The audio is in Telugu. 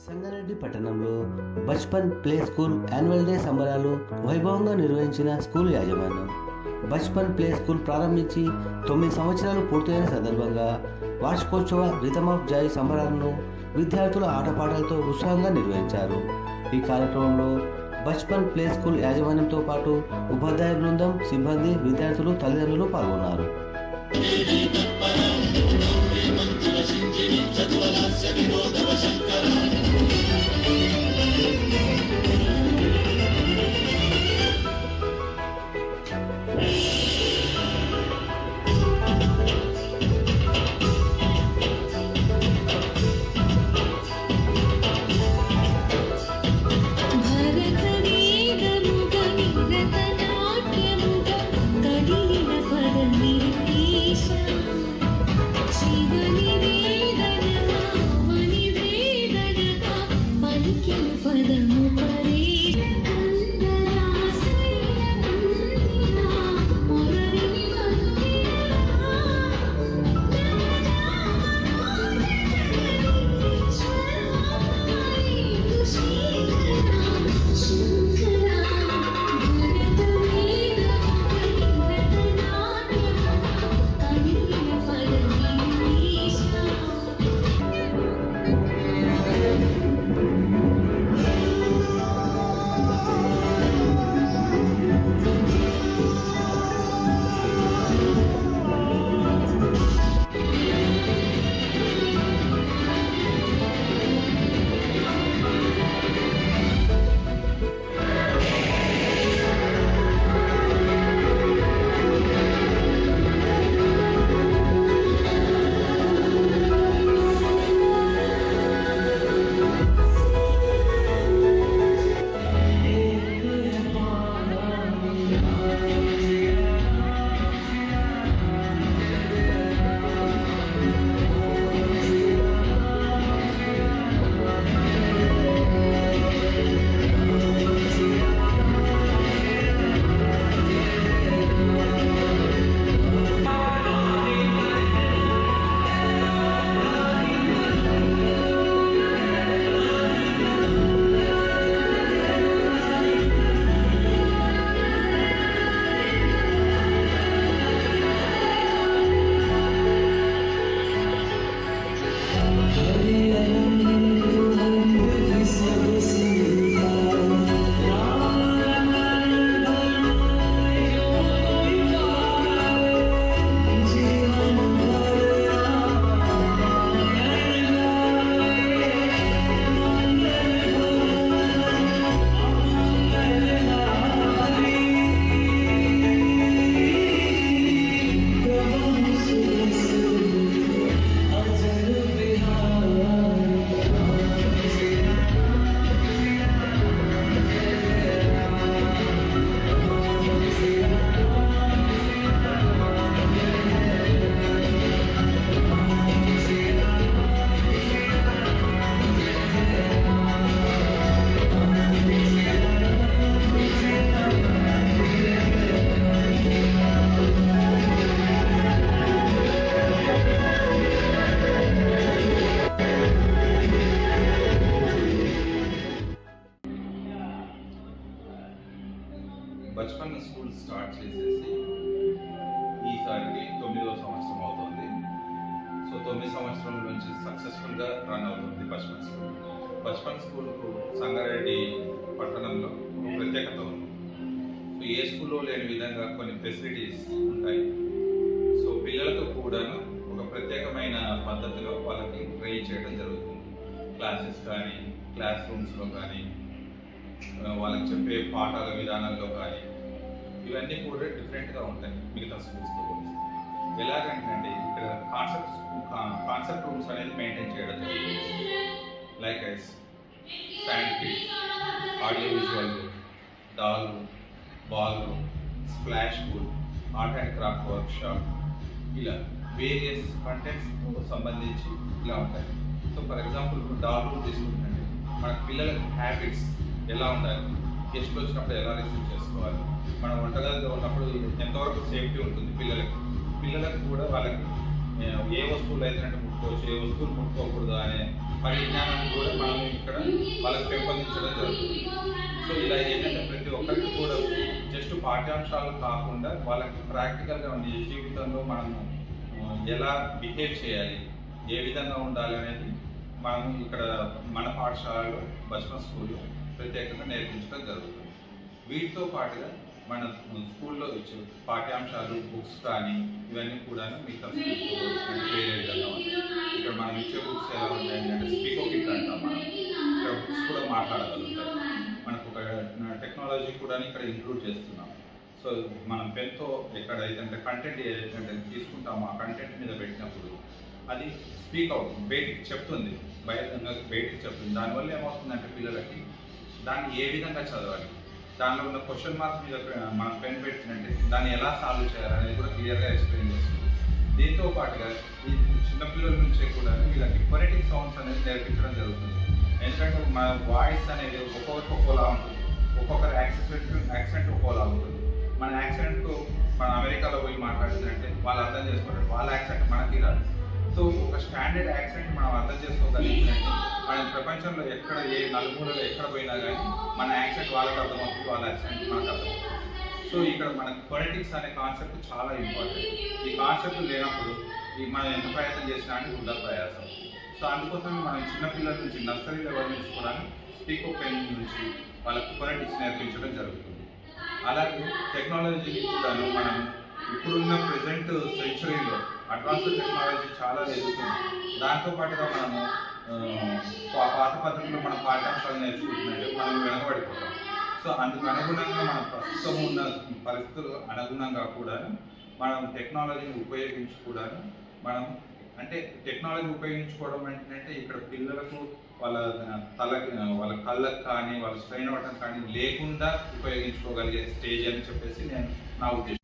సంగారెడ్డి పట్టణంలో Bachpan play school annual day సంబరాలు వైభవంగా నిర్వహించిన స్కూల్ యాజమాన్యం. బచ్పన్ ప్లే స్కూల్ ప్రారంభించి 9 సంవత్సరాలు పూర్తయిన సందర్భంగా వార్షికోత్సవ రిథమ్ ఆఫ్ జాయ్ సంబరాలను విద్యార్థుల ఆటపాటలతో ఉత్సాహంగా నిర్వహించారు. ఈ కార్యక్రమంలో బచ్పన్ ప్లే స్కూల్ యాజమాన్యంతో పాటు ఉపాధ్యాయ బృందం, సిబ్బంది, విద్యార్థులు, తల్లిదండ్రులు పాల్గొన్నారు. బచ్పన్ స్కూల్ స్టార్ట్ చేసేసి ఈసారికి 9వ సంవత్సరం అవుతుంది. సో 9 సంవత్సరాల నుంచి సక్సెస్ఫుల్గా రన్ అవుతుంది బచ్పన్ స్కూల్. బచ్పన్ స్కూల్కు సంగారెడ్డి పట్టణంలో ఒక ప్రత్యేకత ఉంది. సో ఏ స్కూల్లో లేని విధంగా కొన్ని ఫెసిలిటీస్ ఉంటాయి. సో పిల్లలకు కూడా ఒక ప్రత్యేకమైన పద్ధతిలో వాళ్ళకి ట్రైన్ చేయడం జరుగుతుంది. క్లాసెస్ కానీ, క్లాస్ రూమ్స్లో కానీ, వాళ్ళకి చెప్పే పాఠాల విధానాల్లో కానీ ఇవన్నీ కూడా డిఫరెంట్గా ఉంటాయి మిగతా స్కూల్స్తో పోలిస్తే. ఎలాగంటే ఇక్కడ కాన్సెప్ట్ రూమ్స్ అనేది మెయింటైన్ చేయడం జరుగుతుంది. Like ice stand pit, audio visual, doll room, ball room, splash pool, art and craft workshop, ఇలా వేరియస్ కంటెంట్స్తో సంబంధించి ఇలా ఉంటాయి. So for example doll room తీసుకుంటే మనకు పిల్లలకు హ్యాబిట్స్ ఎలా ఉండాలి, గెస్ట్లు వచ్చినప్పుడు ఎలా రిసీవ్ చేసుకోవాలి, మనం వంటగదిలో ఉన్నప్పుడు ఎంతవరకు సేఫ్టీ ఉంటుంది పిల్లలకు కూడా వాళ్ళకి ఏ వస్తువులు అయితే ముట్టుకోవచ్చు, ఏ వస్తువులు ముట్టుకోకూడదు అనే పరిజ్ఞానం కూడా మనం ఇక్కడ వాళ్ళకి పెంపొందించడం జరుగుతుంది. సో ఇలా ఏంటంటే ప్రతి ఒక్కరికి కూడా జస్ట్ పాఠ్యాంశాలు కాకుండా వాళ్ళకి ప్రాక్టికల్గా నిజ జీవితంలో మనము ఎలా బిహేవ్ చేయాలి, ఏ విధంగా ఉండాలి అనేది మనము ఇక్కడ మన పాఠశాలలో బచ్పన్ స్కూల్లో ప్రత్యేకంగా నేర్పించడం జరుగుతుంది. వీటితో పాటుగా మన స్కూల్లో ఇచ్చే పాఠ్యాంశాలు, బుక్స్ కానీ ఇవన్నీ కూడా మీకు వేరే విధంగా ఉంటాయి. ఇక్కడ మనం ఇచ్చే బుక్స్ ఎలా ఉంటాయంటే స్పీకో కిట్ అంటాం. మనం ఇక్కడ బుక్స్ కూడా మాట్లాడగలుగుతాయి. మనకు ఒక టెక్నాలజీ కూడా ఇక్కడ ఇంక్లూడ్ చేస్తున్నాం. సో మనం పెన్తో ఎక్కడైతే కంటెంట్ ఏదైతే తీసుకుంటామో ఆ కంటెంట్ మీద పెట్టినప్పుడు అది స్పీక్ అవుట్ బయటికి చెప్తుంది, బయటికి చెప్తుంది. దానివల్ల ఏమవుతుందంటే పిల్లలకి దాన్ని ఏ విధంగా చదవాలి, దానిలో ఉన్న క్వశ్చన్ మార్క్ మీద మనం పెన్ పెట్టినట్టే దాన్ని ఎలా సాల్వ్ చేయాలనేది కూడా క్లియర్గా ఎక్స్ప్లెయిన్ చేస్తుంది. దీంతో పాటుగా ఈ చిన్నపిల్లల నుంచే కూడా వీళ్ళకి ఫొనెటిక్ సౌండ్స్ అనేది నేర్పించడం జరుగుతుంది. ఎందుకంటే మన వాయిస్ అనేది ఒక్కొక్కరికి ఒక్కోలా ఉంటుంది, ఒక్కొక్కరి యాక్సెంట్ ఒక్కోలా ఉంటుంది. మన యాక్సెంట్ మన అమెరికాలో పోయి మాట్లాడుతుందంటే వాళ్ళు అర్థం చేసుకోవాలి, వాళ్ళ యాక్సెంట్ మనకి రాదు. సో ఒక స్టాండర్డ్ యాక్సెంట్ మనం అర్థం చేసుకోగలిగినట్టు మన ప్రపంచంలో ఎక్కడ ఏ నలుమూలలో ఎక్కడ పోయినా కానీ మన యాక్సెంట్ వాళ్ళకి అర్థమవుతుంది, వాళ్ళ యాక్సెంట్ మనకు అర్థమవుతుంది. సో ఇక్కడ మనకి ఫొనెటిక్స్ అనే కాన్సెప్ట్ చాలా ఇంపార్టెంట్. ఈ కాన్సెప్ట్ లేనప్పుడు మనం ఎంత ప్రయత్నం చేసినా అని వృధా ప్రయాసం. సో అందుకోసం మనం చిన్నపిల్లల నుంచి నర్సరీ లెవెల్ నుంచి కూడా స్పీకో పెన్ నుంచి వాళ్ళకి ఫొనెటిక్స్ నేర్పించడం జరుగుతుంది. అలాగే టెక్నాలజీని కూడా మనం ఇప్పుడున్న ప్రజెంట్ సెంచురీలో అడ్వాన్స్డ్ టెక్నాలజీ చాలా ఎదుగుతుంది. దాంతోపాటుగా మనము పాత పద్ధతిలో మన పాఠ్యాంశాలు నేర్చుకుంటున్నట్టు మనం వెనకబడిపోతాం. సో అందుకు అనుగుణంగా మన ప్రస్తుతం ఉన్న పరిస్థితులు అనుగుణంగా కూడా మనం టెక్నాలజీని ఉపయోగించి కూడా మనం అంటే టెక్నాలజీ ఉపయోగించుకోవడం ఏంటంటే ఇక్కడ పిల్లలకు వాళ్ళ వాళ్ళ కళ్ళకు కానీ వాళ్ళ స్ట్రెయిన్ అవ్వడం కానీ లేకుండా ఉపయోగించుకోగలిగే స్టేజ్ అని చెప్పేసి నా ఉద్దేశం.